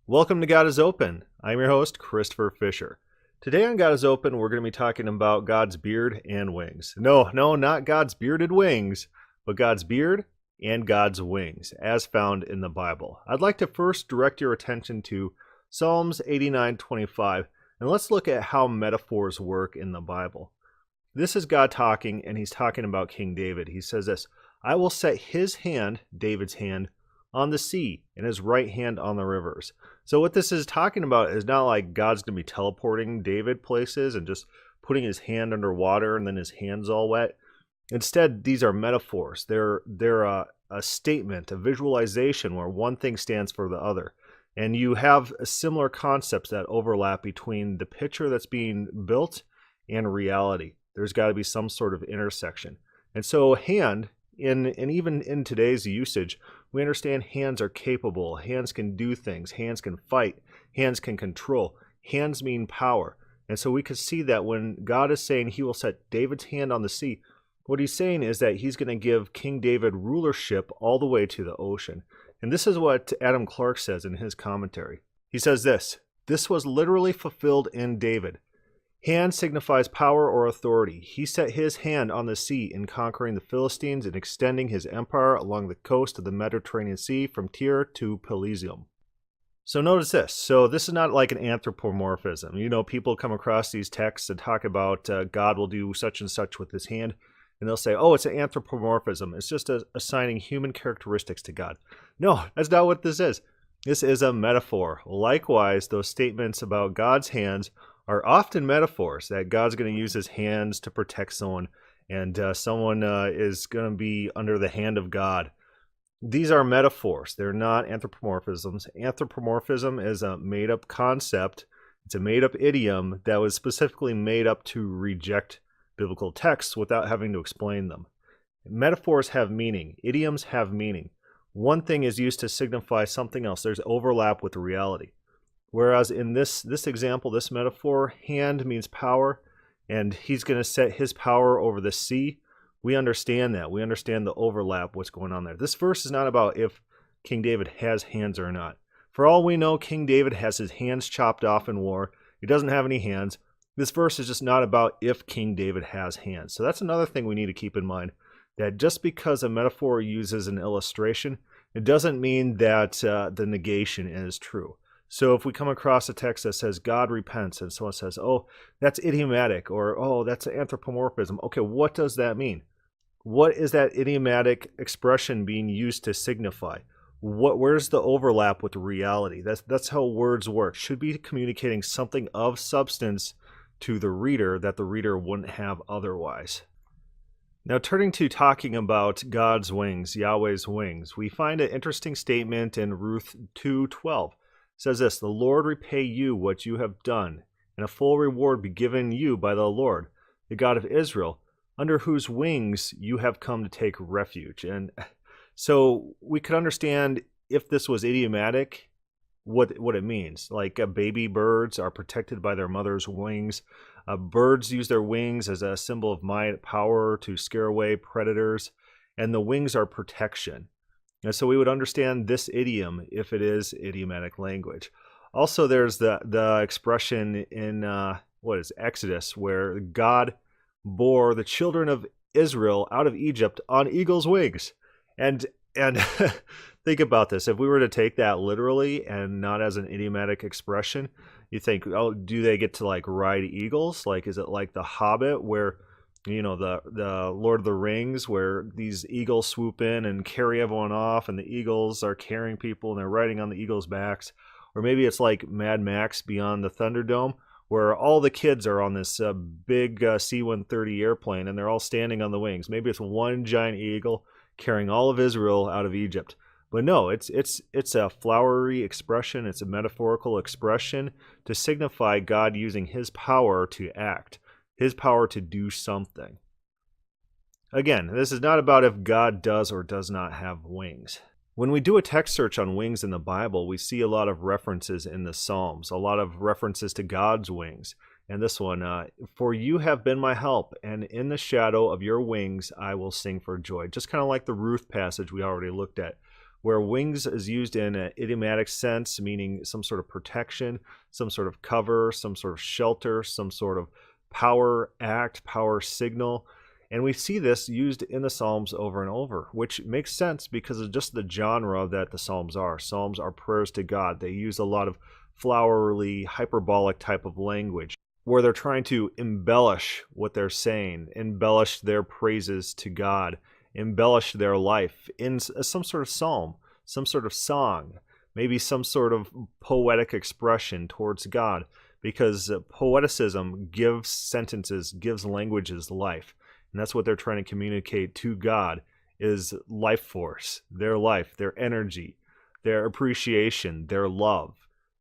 Welcome to God is Open. I'm your host, Christopher Fisher. Today on God is Open, we're going to be talking about God's beard and wings. No, not God's bearded wings, but God's beard and God's wings, as found in the Bible. I'd like to first direct your attention to Psalms 89:25, and let's look at how metaphors work in the Bible. This is God talking, and he's talking about King David. He says this, I will set his hand, David's hand, on the sea and his right hand on the rivers. So what this is talking about is not like God's going to be teleporting David places and just putting his hand underwater and then his hand's all wet. Instead, these are metaphors. They're a statement, a visualization where one thing stands for the other. And you have similar concepts that overlap between the picture that's being built and reality. There's got to be some sort of intersection. And so hand, and even in today's usage, we understand hands are capable, hands can do things, hands can fight, hands can control, hands mean power. And so we could see that when God is saying he will set David's hand on the sea, what he's saying is that he's going to give King David rulership all the way to the ocean. And this is what Adam Clark says in his commentary. He says this was literally fulfilled in David. Hand signifies power or authority. He set his hand on the sea in conquering the Philistines and extending his empire along the coast of the Mediterranean Sea from Tyre to Pelusium. So notice this. So this is not like an anthropomorphism. You know, people come across these texts and talk about God will do such and such with his hand, and they'll say, oh, it's an anthropomorphism. It's just assigning human characteristics to God. No, that's not what this is. This is a metaphor. Likewise, those statements about God's hands are often metaphors, that God's going to use his hands to protect someone, and someone is going to be under the hand of God. These are metaphors. They're not anthropomorphisms. Anthropomorphism is a made-up concept. It's a made-up idiom that was specifically made up to reject biblical texts without having to explain them. Metaphors have meaning. Idioms have meaning. One thing is used to signify something else. There's overlap with reality. Whereas in this example, this metaphor, hand means power, and he's going to set his power over the sea. We understand that. We understand the overlap, what's going on there. This verse is not about if King David has hands or not. For all we know, King David has his hands chopped off in war. He doesn't have any hands. This verse is just not about if King David has hands. So that's another thing we need to keep in mind, that just because a metaphor uses an illustration, it doesn't mean that the negation is true. So if we come across a text that says God repents and someone says, oh, that's idiomatic, or oh, that's an anthropomorphism. Okay, what does that mean? What is that idiomatic expression being used to signify? Where's the overlap with reality? That's how words work. Should be communicating something of substance to the reader that the reader wouldn't have otherwise. Now turning to talking about God's wings, Yahweh's wings, we find an interesting statement in Ruth 2:12. Says this, the Lord repay you what you have done, and a full reward be given you by the Lord, the God of Israel, under whose wings you have come to take refuge. And so we could understand if this was idiomatic, what it means. Like baby birds are protected by their mother's wings. Birds use their wings as a symbol of might, power to scare away predators, and the wings are protection. And so we would understand this idiom if it is idiomatic language. Also, there's the expression in Exodus, where God bore the children of Israel out of Egypt on eagle's wings. And think about this. If we were to take that literally and not as an idiomatic expression, you think, oh, do they get to like ride eagles? Like, is it like the Hobbit where, you know, the Lord of the Rings, where these eagles swoop in and carry everyone off, and the eagles are carrying people and they're riding on the eagles' backs? Or maybe it's like Mad Max Beyond the Thunderdome, where all the kids are on this big C-130 airplane and they're all standing on the wings. Maybe it's one giant eagle carrying all of Israel out of Egypt. But no, it's a flowery expression. It's a metaphorical expression to signify God using his power to act, his power to do something. Again, this is not about if God does or does not have wings. When we do a text search on wings in the Bible, we see a lot of references in the Psalms, a lot of references to God's wings. And this one, for you have been my help, and in the shadow of your wings I will sing for joy. Just kind of like the Ruth passage we already looked at. where wings is used in an idiomatic sense, meaning some sort of protection, some sort of cover, some sort of shelter, some sort of power act, power signal. And we see this used in the Psalms over and over, which makes sense because of just the genre that the Psalms are. Psalms are prayers to God. They use a lot of flowery, hyperbolic type of language where they're trying to embellish what they're saying, embellish their praises to God, embellish their life in some sort of psalm, some sort of song, maybe some sort of poetic expression towards God, because poeticism gives sentences, gives languages life. And that's what they're trying to communicate to God is life force, their energy, their appreciation, their love,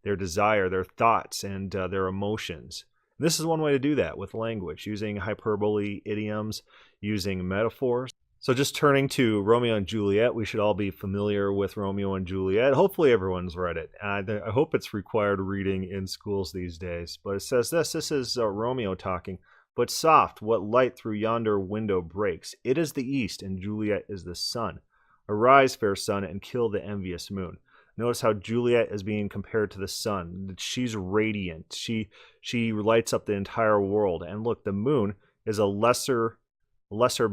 their desire, their thoughts, and their emotions. And this is one way to do that with language, using hyperbole, idioms, using metaphors. So just turning to Romeo and Juliet, we should all be familiar with Romeo and Juliet. Hopefully everyone's read it. I hope it's required reading in schools these days. But it says this is Romeo talking. But soft, what light through yonder window breaks? It is the east, and Juliet is the sun. Arise, fair sun, and kill the envious moon. Notice how Juliet is being compared to the sun. She's radiant. She lights up the entire world. And look, the moon is a lesser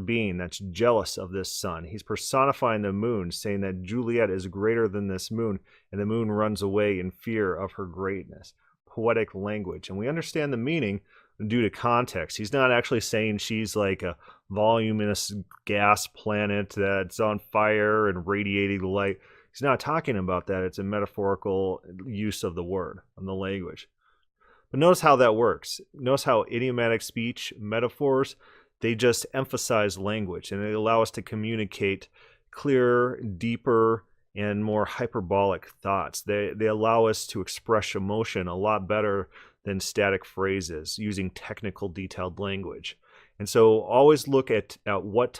being that's jealous of this sun. He's personifying the moon, saying that Juliet is greater than this moon, and the moon runs away in fear of her greatness. Poetic language. And we understand the meaning due to context. He's not actually saying she's like a voluminous gas planet that's on fire and radiating light. He's not talking about that. It's a metaphorical use of the word, of the language. But notice how that works. Notice how idiomatic speech, metaphors, they just emphasize language, and they allow us to communicate clearer, deeper, and more hyperbolic thoughts. They allow us to express emotion a lot better than static phrases using technical, detailed language. And so always look at what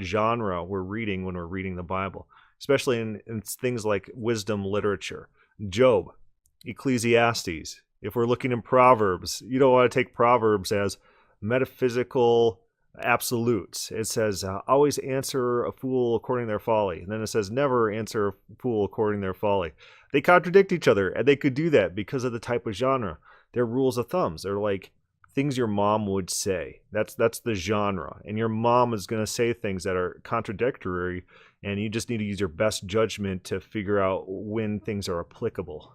genre we're reading when we're reading the Bible, especially in things like wisdom literature. Job, Ecclesiastes. If we're looking in Proverbs, you don't want to take Proverbs as metaphysical absolutes. It says, always answer a fool according to their folly. And then it says, never answer a fool according to their folly. They contradict each other, and they could do that because of the type of genre. They're rules of thumbs. They're like things your mom would say. That's the genre. And your mom is going to say things that are contradictory, and you just need to use your best judgment to figure out when things are applicable.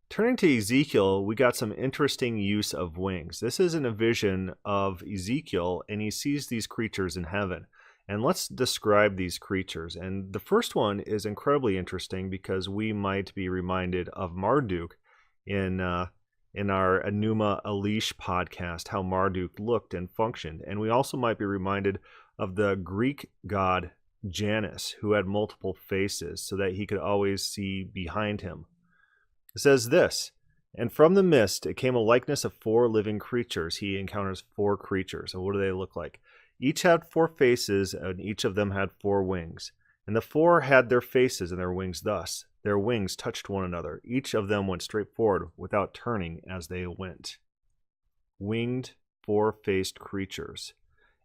Turning to Ezekiel, we got some interesting use of wings. This is in a vision of Ezekiel, and he sees these creatures in heaven. And let's describe these creatures. And the first one is incredibly interesting because we might be reminded of Marduk in our Enuma Elish podcast, how Marduk looked and functioned. And we also might be reminded of the Greek god Janus, who had multiple faces so that he could always see behind him. It says this, and from the mist it came a likeness of 4 living creatures. He encounters 4 creatures. And what do they look like? Each had 4 faces, and each of them had 4 wings. And the 4 had their faces and their wings thus. Their wings touched one another. Each of them went straight forward without turning as they went. Winged, 4-faced creatures.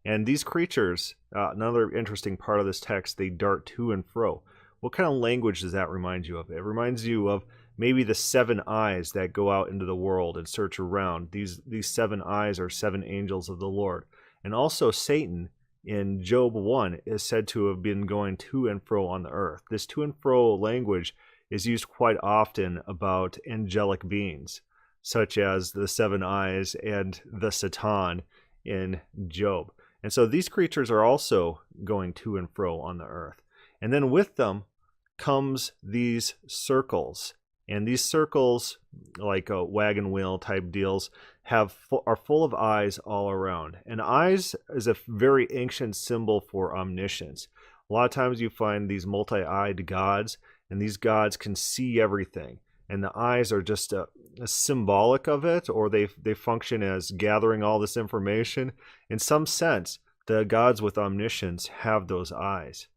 And these creatures, another interesting part of this text, they dart to and fro. What kind of language does that remind you of? It reminds you of maybe the 7 eyes that go out into the world and search around. These 7 eyes are 7 angels of the Lord. And also Satan in Job 1 is said to have been going to and fro on the earth. This to and fro language is used quite often about angelic beings, such as the 7 eyes and the Satan in Job. And so these creatures are also going to and fro on the earth. And then with them comes these circles. And these circles, like a wagon wheel type deals, are full of eyes all around. And eyes is a very ancient symbol for omniscience. A lot of times you find these multi-eyed gods, and these gods can see everything. And the eyes are just a symbolic of it, or they function as gathering all this information. In some sense, the gods with omniscience have those eyes.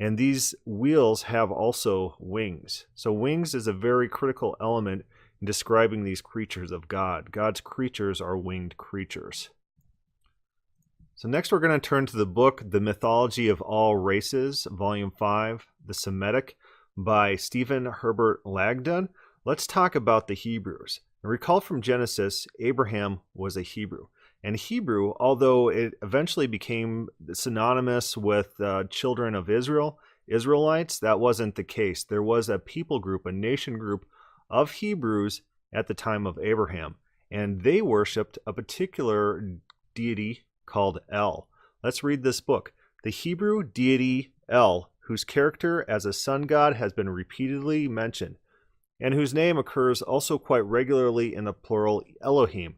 And these wheels have also wings. So wings is a very critical element in describing these creatures of God. God's creatures are winged creatures. So next we're going to turn to the book, The Mythology of All Races, Volume 5, The Semitic, by Stephen Herbert Langdon. Let's talk about the Hebrews. And recall from Genesis, Abraham was a Hebrew. And Hebrew, although it eventually became synonymous with children of Israel, Israelites, that wasn't the case. There was a people group, a nation group of Hebrews at the time of Abraham. And they worshipped a particular deity called El. Let's read this book. The Hebrew deity El, whose character as a sun god has been repeatedly mentioned, and whose name occurs also quite regularly in the plural Elohim,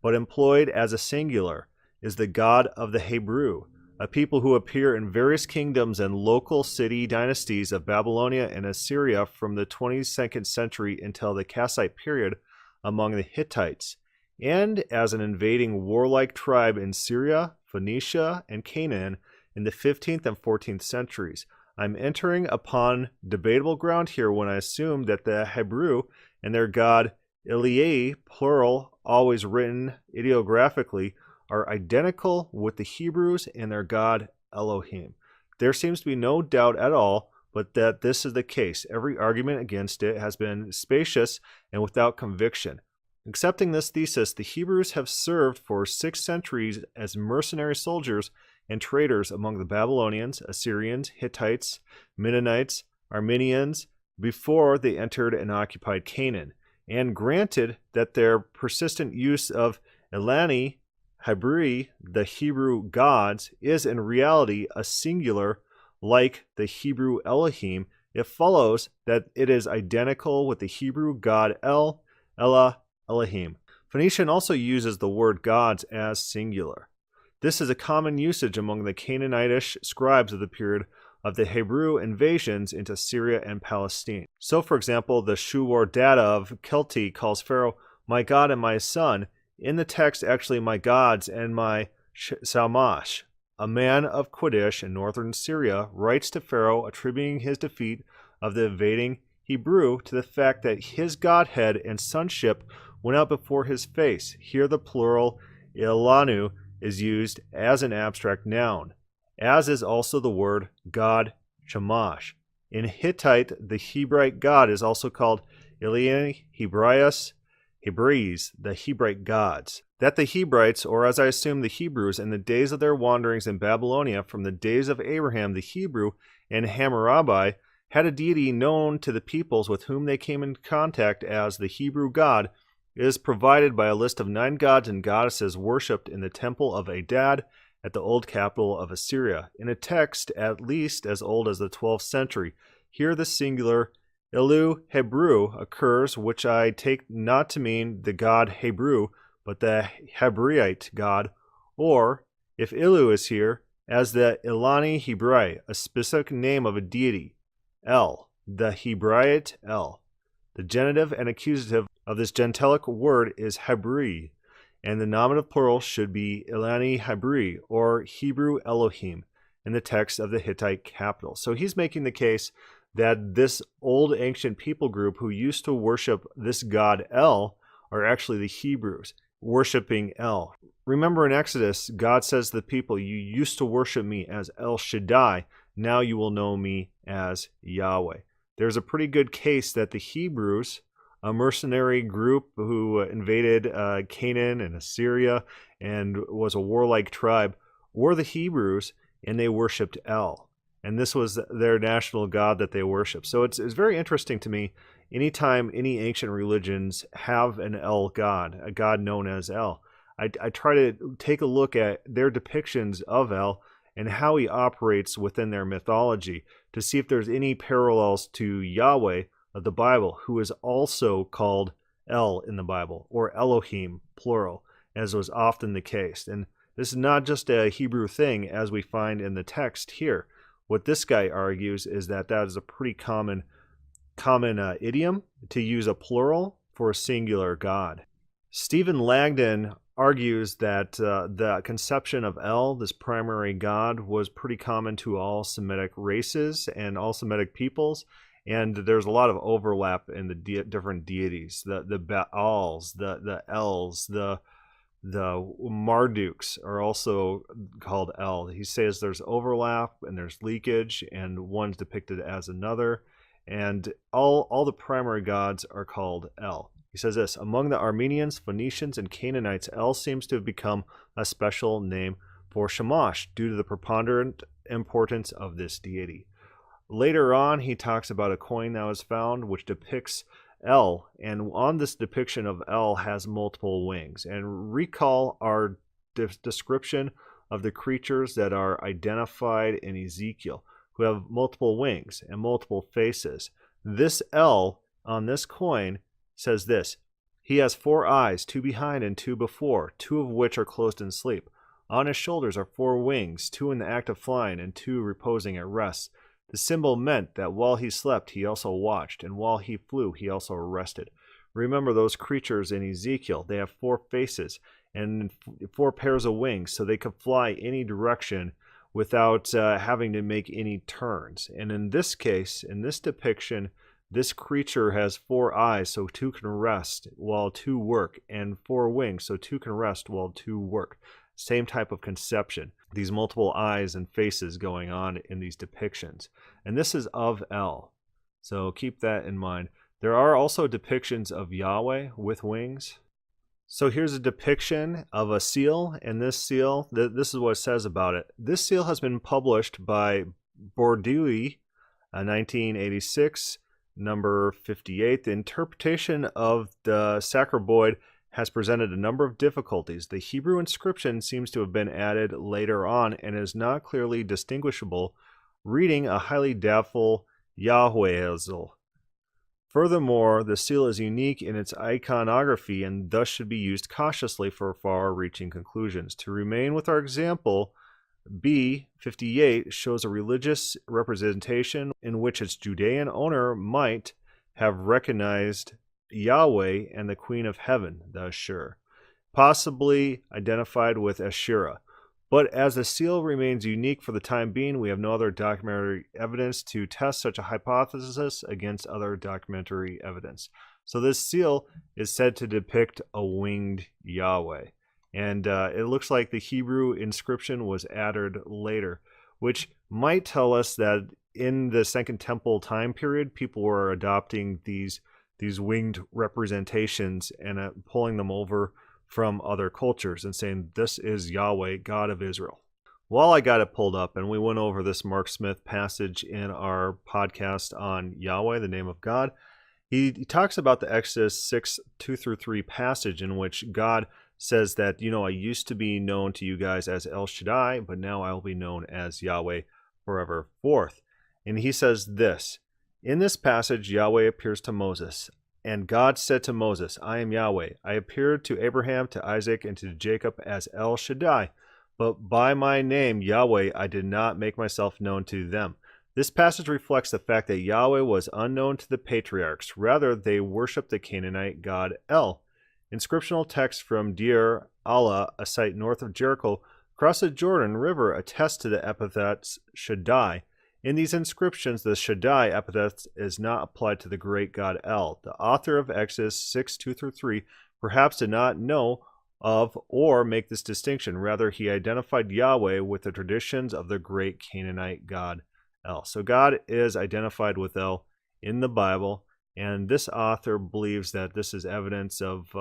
but employed as a singular, is the god of the Hebrew, a people who appear in various kingdoms and local city dynasties of Babylonia and Assyria from the 22nd century until the Kassite period among the Hittites, and as an invading warlike tribe in Syria, Phoenicia, and Canaan in the 15th and 14th centuries. I'm entering upon debatable ground here when I assume that the Hebrew and their god Eliah, plural, always written ideographically, are identical with the Hebrews and their god Elohim. There seems to be no doubt at all but that this is the case. Every argument against it has been spacious and without conviction. Accepting this thesis, the Hebrews have served for 6 centuries as mercenary soldiers and traders among the Babylonians, Assyrians, Hittites, Mennonites, Armenians, before they entered and occupied Canaan. And granted that their persistent use of Elani, Hebri, the Hebrew gods, is in reality a singular like the Hebrew Elohim, it follows that it is identical with the Hebrew god El, Elah, Elohim. Phoenician also uses the word gods as singular. This is a common usage among the Canaanitish scribes of the period of the Hebrew invasions into Syria and Palestine. So, for example, the Shuar Data of Kelti calls Pharaoh my God and my son. In the text, actually, my gods and my Salmash. A man of Qudish in northern Syria writes to Pharaoh attributing his defeat of the invading Hebrew to the fact that his godhead and sonship went out before his face. Here the plural Ilanu is used as an abstract noun, as is also the word God, Shamash. In Hittite, the Hebrite god is also called Elian Hebrius, Hebrees, the Hebrite gods. That the Hebrites, or as I assume the Hebrews, in the days of their wanderings in Babylonia from the days of Abraham the Hebrew and Hammurabi, had a deity known to the peoples with whom they came in contact as the Hebrew god, is provided by a list of 9 gods and goddesses worshipped in the temple of Adad at the old capital of Assyria, in a text at least as old as the 12th century. Here the singular Ilu Hebrew occurs, which I take not to mean the god Hebrew, but the Hebraite god, or, if Ilu is here, as the Ilani Hebrai, a specific name of a deity, El, the Hebraite El. The genitive and accusative of this gentilic word is Hebri, and the nominative plural should be Ilani Hebri, or Hebrew Elohim, in the text of the Hittite capital. So he's making the case that this old ancient people group who used to worship this god El are actually the Hebrews, worshiping El. Remember in Exodus, God says to the people, you used to worship me as El Shaddai, now you will know me as Yahweh. There's a pretty good case that the Hebrews, a mercenary group who invaded Canaan and Assyria and was a warlike tribe, were the Hebrews, and they worshipped El. And this was their national god that they worshiped. So it's very interesting to me, anytime any ancient religions have an El god, a god known as El, I try to take a look at their depictions of El and how he operates within their mythology to see if there's any parallels to Yahweh of the Bible, who is also called El in the Bible, or Elohim, plural, as was often the case. And this is not just a Hebrew thing, as we find in the text here. What this guy argues is that that is a pretty common idiom to use a plural for a singular God. Stephen Langdon argues that the conception of El, this primary god, was pretty common to all Semitic races and all Semitic peoples, and there's a lot of overlap in the different deities, the Baals, the Els, The Marduks are also called El. He says there's overlap and there's leakage, and one's depicted as another, and all the primary gods are called El. He says this: among the Armenians, Phoenicians, and Canaanites, El seems to have become a special name for Shamash due to the preponderant importance of this deity. Later on, he talks about a coin that was found which depicts El, and on this depiction of El has multiple wings. And recall our description of the creatures that are identified in Ezekiel, who have multiple wings and multiple faces. This El on this coin says this: he has 4 eyes, 2 behind and 2 before, 2 of which are closed in sleep. On his shoulders are 4 wings, 2 in the act of flying and 2 reposing at rest. The symbol meant that while he slept, he also watched, and while he flew, he also rested. Remember those creatures in Ezekiel. They have 4 faces and 4 pairs of wings, so they could fly any direction without having to make any turns. And in this case, in this depiction, this creature has 4 eyes, so 2 can rest while 2 work, and 4 wings, so 2 can rest while 2 work. Same type of conception. These multiple eyes and faces going on in these depictions. And this is of El. So keep that in mind. There are also depictions of Yahweh with wings. So here's a depiction of a seal, and this seal, this is what it says about it. This seal has been published by Bordeaux, 1986, number 58. The interpretation of the sacroboid has presented a number of difficulties. The Hebrew inscription seems to have been added later on and is not clearly distinguishable, reading a highly doubtful Yahwehisl. Furthermore, the seal is unique in its iconography and thus should be used cautiously for far-reaching conclusions. To remain with our example, B58 shows a religious representation in which its Judean owner might have recognized Yahweh and the Queen of Heaven, the Ashur, possibly identified with Asherah. But as the seal remains unique for the time being, we have no other documentary evidence to test such a hypothesis against other documentary evidence. So this seal is said to depict a winged Yahweh. And it looks like the Hebrew inscription was added later, which might tell us that in the Second Temple time period, people were adopting these winged representations and pulling them over from other cultures and saying, this is Yahweh, God of Israel. While I got it pulled up, and we went over this Mark Smith passage in our podcast on Yahweh, the name of God, he talks about the Exodus 6:2-3 passage in which God says that, I used to be known to you guys as El Shaddai, but now I will be known as Yahweh forever forth. And he says this: in this passage, Yahweh appears to Moses, and God said to Moses, I am Yahweh. I appeared to Abraham, to Isaac, and to Jacob as El Shaddai, but by my name, Yahweh, I did not make myself known to them. This passage reflects the fact that Yahweh was unknown to the patriarchs. Rather, they worshiped the Canaanite god El. Inscriptional text from Deir Allah, a site north of Jericho, across the Jordan River, attest to the epithets Shaddai. In these inscriptions, the Shaddai epithet is not applied to the great god El. The author of Exodus 6:2-3 perhaps did not know of or make this distinction. Rather, he identified Yahweh with the traditions of the great Canaanite god El. So God is identified with El in the Bible, and this author believes that this is evidence of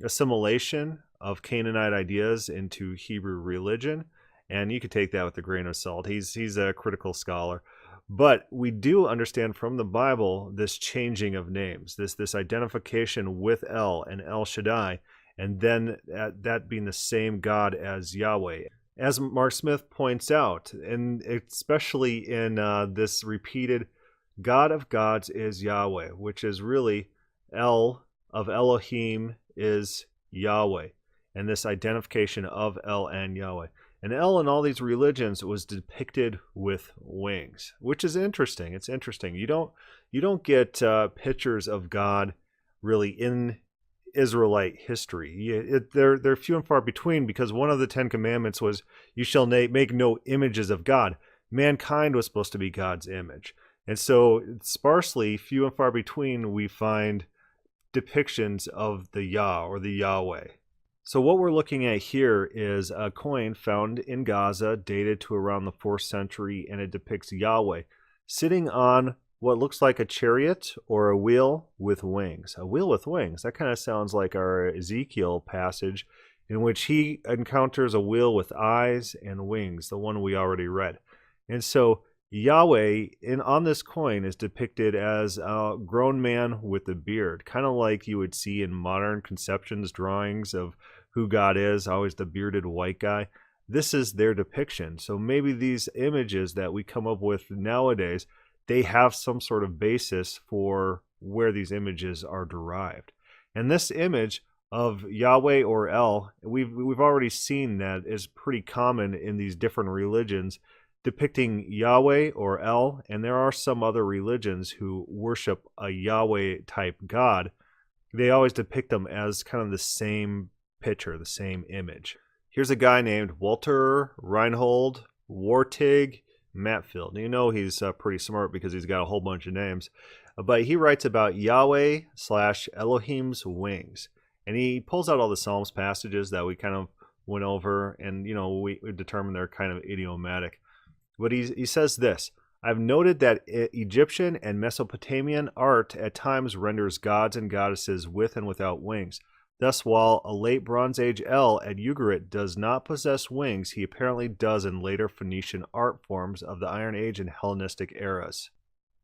assimilation of Canaanite ideas into Hebrew religion. And you could take that with a grain of salt. He's a critical scholar. But we do understand from the Bible this changing of names, this identification with El and El Shaddai, and then that being the same God as Yahweh. As Mark Smith points out, and especially in this repeated God of gods is Yahweh, which is really El of Elohim is Yahweh, and this identification of El and Yahweh. And El in all these religions was depicted with wings, which is interesting. It's interesting. You don't get pictures of God really in Israelite history. They're few and far between, because one of the 10 commandments was, you shall make no images of God. Mankind was supposed to be God's image. And so sparsely, few and far between, we find depictions of the Yah or the Yahweh. So what we're looking at here is a coin found in Gaza, dated to around the 4th century, and it depicts Yahweh sitting on what looks like a chariot or a wheel with wings. A wheel with wings. That kind of sounds like our Ezekiel passage in which he encounters a wheel with eyes and wings, the one we already read. And so Yahweh on this coin is depicted as a grown man with a beard, kind of like you would see in modern conceptions drawings of who God is, always the bearded white guy. This is their depiction. So maybe these images that we come up with nowadays, they have some sort of basis for where these images are derived. And this image of Yahweh or El, we've already seen that is pretty common in these different religions, depicting Yahweh or El, and there are some other religions who worship a Yahweh type God. They always depict them as kind of the same picture, the same image. Here's a guy named Walter Reinhold Wartig Matfield. You know he's pretty smart because he's got a whole bunch of names. But he writes about Yahweh / Elohim's wings. And he pulls out all the Psalms passages that we kind of went over, and we determined they're kind of idiomatic. But he says this: I've noted that Egyptian and Mesopotamian art at times renders gods and goddesses with and without wings. Thus, while a late Bronze Age El at Ugarit does not possess wings, he apparently does in later Phoenician art forms of the Iron Age and Hellenistic eras.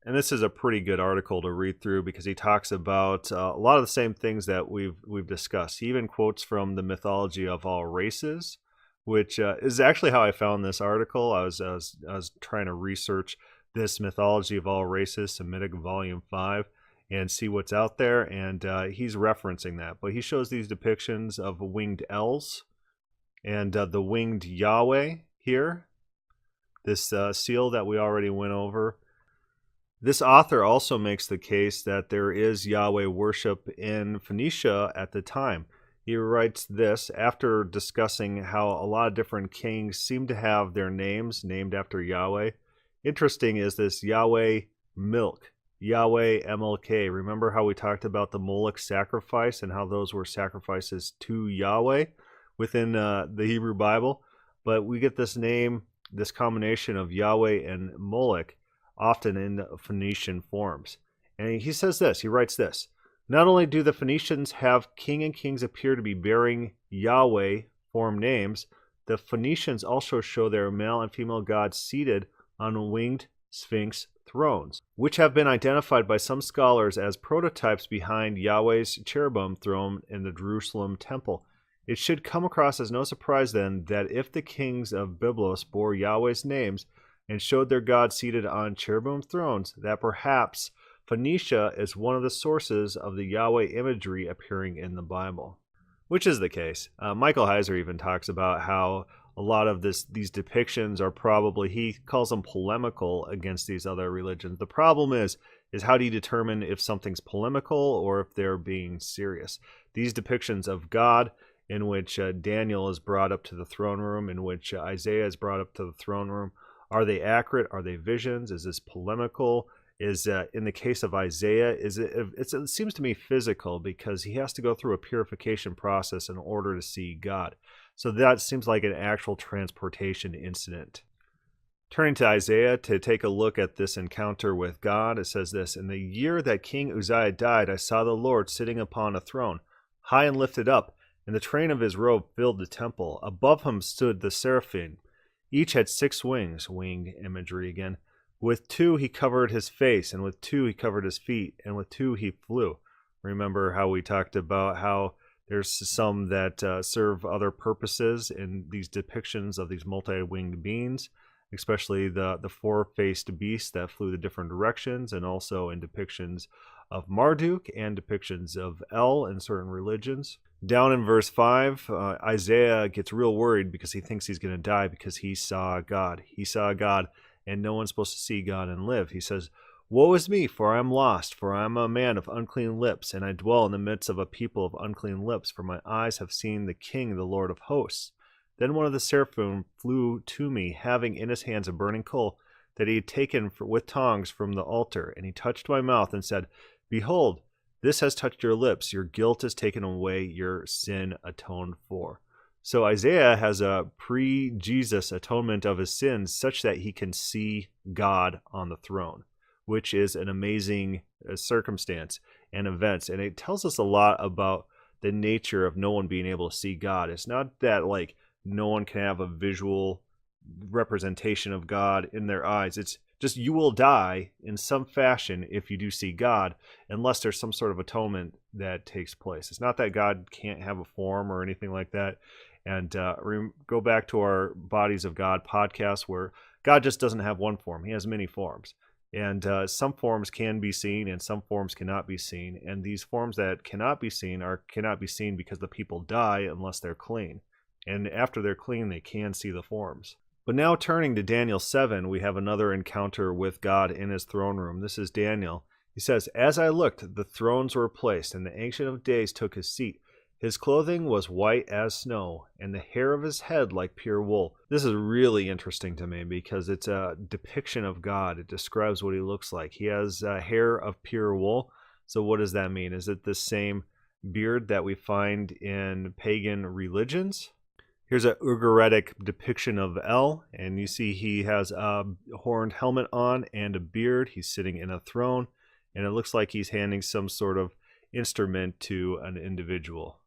And this is a pretty good article to read through because he talks about a lot of the same things that we've discussed. He even quotes from the mythology of all races, which is actually how I found this article. I was trying to research this mythology of all races, Semitic Volume 5, and see what's out there, and he's referencing that. But he shows these depictions of winged elves and the winged Yahweh here, this seal that we already went over. This author also makes the case that there is Yahweh worship in Phoenicia at the time. He writes this after discussing how a lot of different kings seem to have their names named after Yahweh. Interesting is this Yahweh Milk, Yahweh MLK. Remember how we talked about the Moloch sacrifice and how those were sacrifices to Yahweh within the Hebrew Bible? But we get this name, this combination of Yahweh and Moloch, often in Phoenician forms. And he says this, he writes this: not only do the Phoenicians have king and kings appear to be bearing Yahweh form names, the Phoenicians also show their male and female gods seated on winged sphinx thrones, which have been identified by some scholars as prototypes behind Yahweh's cherubim throne in the Jerusalem temple. It should come across as no surprise then that if the kings of Byblos bore Yahweh's names and showed their gods seated on cherubim thrones, that perhaps Phoenicia is one of the sources of the Yahweh imagery appearing in the Bible. Which is the case. Michael Heiser even talks about how a lot of these depictions are probably, he calls them polemical against these other religions. The problem is how do you determine if something's polemical or if they're being serious? These depictions of God, in which Daniel is brought up to the throne room, in which Isaiah is brought up to the throne room, are they accurate? Are they visions? Is this polemical? Is in the case of Isaiah, it seems to me physical, because he has to go through a purification process in order to see God. So that seems like an actual transportation incident. Turning to Isaiah to take a look at this encounter with God, it says this: in the year that King Uzziah died, I saw the Lord sitting upon a throne, high and lifted up, and the train of his robe filled the temple. Above him stood the seraphim. Each had 6 wings, wing imagery again. With 2 he covered his face, and with 2 he covered his feet, and with 2 he flew. Remember how we talked about how there's some that serve other purposes in these depictions of these multi-winged beings, especially the 4-faced beast that flew the different directions, and also in depictions of Marduk and depictions of El in certain religions. Down in verse 5, Isaiah gets real worried because he thinks he's going to die because he saw God. He saw God, and no one's supposed to see God and live. He says, "Woe is me, for I am lost, for I am a man of unclean lips, and I dwell in the midst of a people of unclean lips, for my eyes have seen the King, the Lord of hosts." Then one of the seraphim flew to me, having in his hands a burning coal that he had taken with tongs from the altar, and he touched my mouth and said, "Behold, This has touched your lips. Your guilt is taken away, your sin atoned for. So Isaiah has a pre-Jesus atonement of his sins such that he can see God on the throne, which is an amazing circumstance and events. And it tells us a lot about the nature of no one being able to see God. It's not that like no one can have a visual representation of God in their eyes. It's just you will die in some fashion if you do see God, unless there's some sort of atonement that takes place. It's not that God can't have a form or anything like that. And go back to our Bodies of God podcast, where God just doesn't have one form. He has many forms. And some forms can be seen and some forms cannot be seen. And these forms that cannot be seen cannot be seen because the people die unless they're clean. And after they're clean, they can see the forms. But now turning to Daniel 7, we have another encounter with God in his throne room. This is Daniel. He says, "As I looked, the thrones were placed, and the Ancient of Days took his seat. His clothing was white as snow, and the hair of his head like pure wool." This is really interesting to me because it's a depiction of God. It describes what he looks like. He has hair of pure wool. So what does that mean? Is it the same beard that we find in pagan religions? Here's an Ugaritic depiction of El, and you see he has a horned helmet on and a beard. He's sitting in a throne, and it looks like he's handing some sort of instrument to an individual.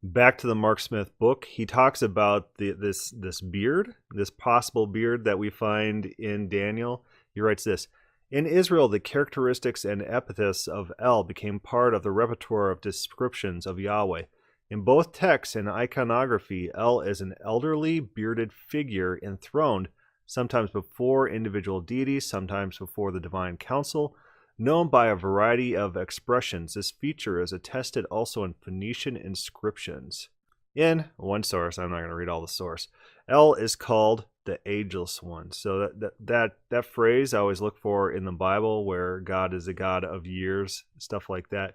Back to the Mark Smith book, he talks about this beard, this possible beard that we find in Daniel. He writes this: "In Israel, the characteristics and epithets of El became part of the repertoire of descriptions of Yahweh. In both texts and iconography, El is an elderly, bearded figure enthroned, sometimes before individual deities, sometimes before the divine council, known by a variety of expressions. This feature is attested also in Phoenician inscriptions." In one source, I'm not going to read all the source, El is called the Ageless One. So that phrase I always look for in the Bible, where God is a God of years, stuff like that.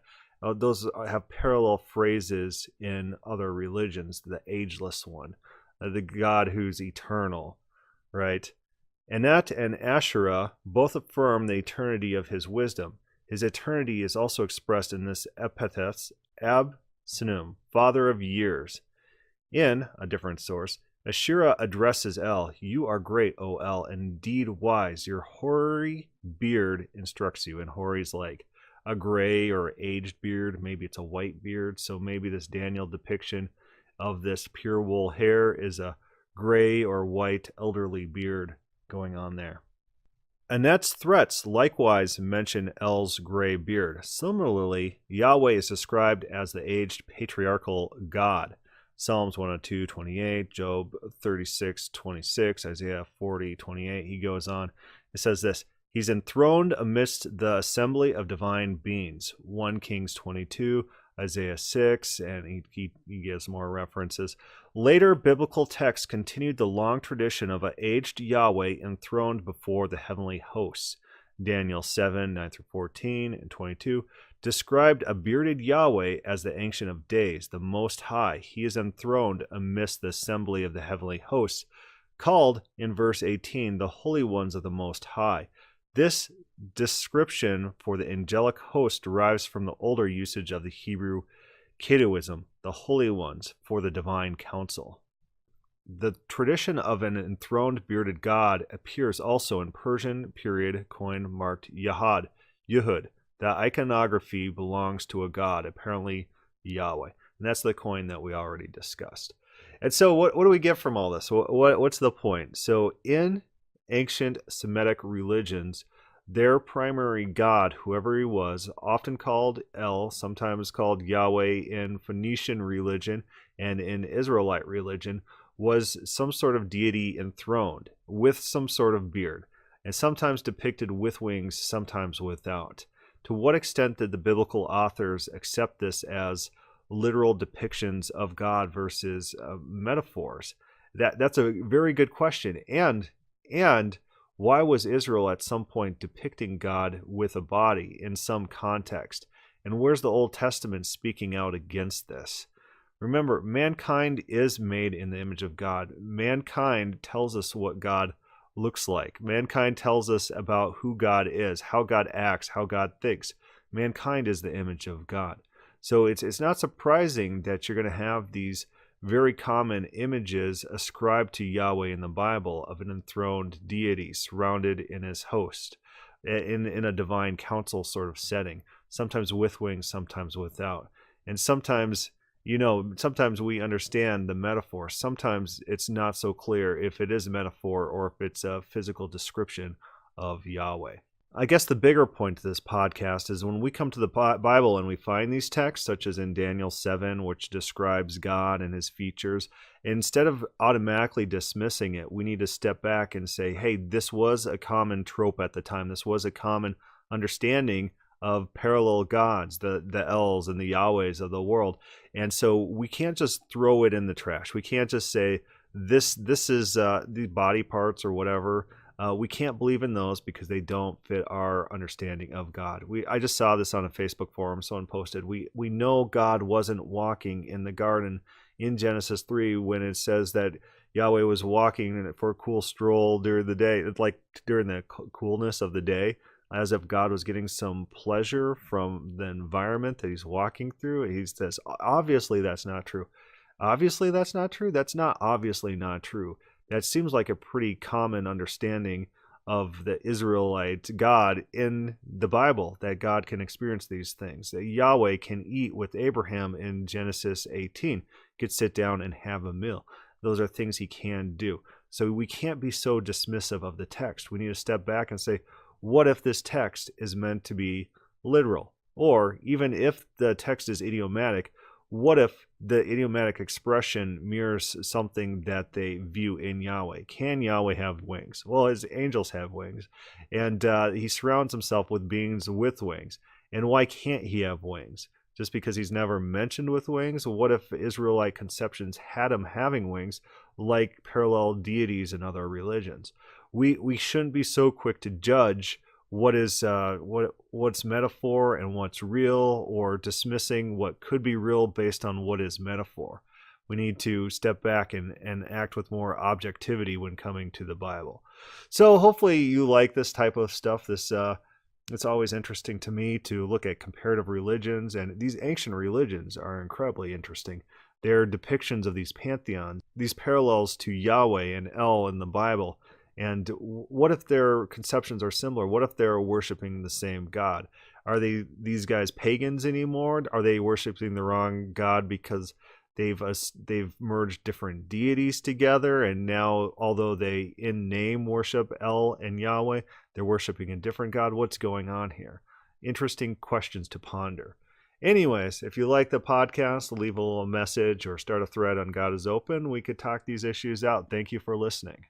Those have parallel phrases in other religions. The Ageless One, the God who's eternal, right? Anat and Asherah both affirm the eternity of his wisdom. His eternity is also expressed in this epithet, Ab Sinum, Father of Years. In a different source, Asherah addresses El: "You are great, O El, and indeed wise. Your hoary beard instructs you." And hoary is like a gray or aged beard. Maybe it's a white beard. So maybe this Daniel depiction of this pure wool hair is a gray or white elderly beard going on there. Anet's threats likewise mention El's gray beard. Similarly, Yahweh is described as the aged patriarchal God. Psalms 102:28, Job 36:26, Isaiah 40:28. He goes on. It says this: "He's enthroned amidst the assembly of divine beings." 1 Kings 22, Isaiah 6, and he gives more references. Later biblical texts continued the long tradition of an aged Yahweh enthroned before the heavenly hosts. Daniel 7, 9-14 and 22 described a bearded Yahweh as the Ancient of Days, the Most High. He is enthroned amidst the assembly of the heavenly hosts, called in verse 18 the Holy Ones of the Most High. This description for the angelic host derives from the older usage of the Hebrew Kedoism, the Holy Ones, for the divine council. The tradition of an enthroned bearded God appears also in Persian period coin marked Yahud. The iconography belongs to a god, apparently Yahweh. And that's the coin that we already discussed. And so what do we get from all this? What's the point? So in ancient Semitic religions, their primary god, whoever he was, often called El, sometimes called Yahweh in Phoenician religion and in Israelite religion, was some sort of deity enthroned with some sort of beard, and sometimes depicted with wings, sometimes without. To what extent did the biblical authors accept this as literal depictions of God versus metaphors? That's a very good question. And why was Israel at some point depicting God with a body in some context? And where's the Old Testament speaking out against this? Remember, mankind is made in the image of God. Mankind tells us what God looks like. Mankind tells us about who God is, how God acts, how God thinks. Mankind is the image of God. So it's not surprising that you're going to have these very common images ascribed to Yahweh in the Bible of an enthroned deity surrounded in his host in a divine council sort of setting, sometimes with wings, sometimes without. And sometimes, sometimes we understand the metaphor. Sometimes it's not so clear if it is a metaphor or if it's a physical description of Yahweh. I guess the bigger point to this podcast is when we come to the Bible and we find these texts, such as in Daniel 7, which describes God and his features, instead of automatically dismissing it, we need to step back and say, hey, this was a common trope at the time. This was a common understanding of parallel gods, the Els and the Yahwehs of the world. And so we can't just throw it in the trash. We can't just say, this is the body parts or whatever. We can't believe in those because they don't fit our understanding of God. I just saw this on a Facebook forum. Someone posted, we know God wasn't walking in the garden in Genesis 3 when it says that Yahweh was walking for a cool stroll during the day, like during the coolness of the day, as if God was getting some pleasure from the environment that he's walking through. He says, obviously that's not true. Obviously that's not true. That's not obviously not true. That seems like a pretty common understanding of the Israelite God in the Bible, that God can experience these things. That Yahweh can eat with Abraham in Genesis 18, could sit down and have a meal. Those are things he can do. So we can't be so dismissive of the text. We need to step back and say, what if this text is meant to be literal? Or even if the text is idiomatic, what if the idiomatic expression mirrors something that they view in Yahweh? Can Yahweh have wings? Well, his angels have wings, and he surrounds himself with beings with wings. And why can't he have wings? Just because he's never mentioned with wings? What if Israelite conceptions had him having wings, like parallel deities in other religions? We shouldn't be so quick to judge what is what's metaphor and what's real, or dismissing what could be real based on what is metaphor. We need to step back and act with more objectivity when coming to the Bible. So hopefully you like this type of stuff. It's always interesting to me to look at comparative religions, and these ancient religions are incredibly interesting. They're depictions of these pantheons, these parallels to Yahweh and El in the Bible. And what if their conceptions are similar? What if they're worshiping the same God? Are these guys pagans anymore? Are they worshiping the wrong God because they've merged different deities together, and now, although they in name worship El and Yahweh, they're worshiping a different God? What's going on here? Interesting questions to ponder. Anyways, if you like the podcast, leave a little message or start a thread on God is Open. We could talk these issues out. Thank you for listening.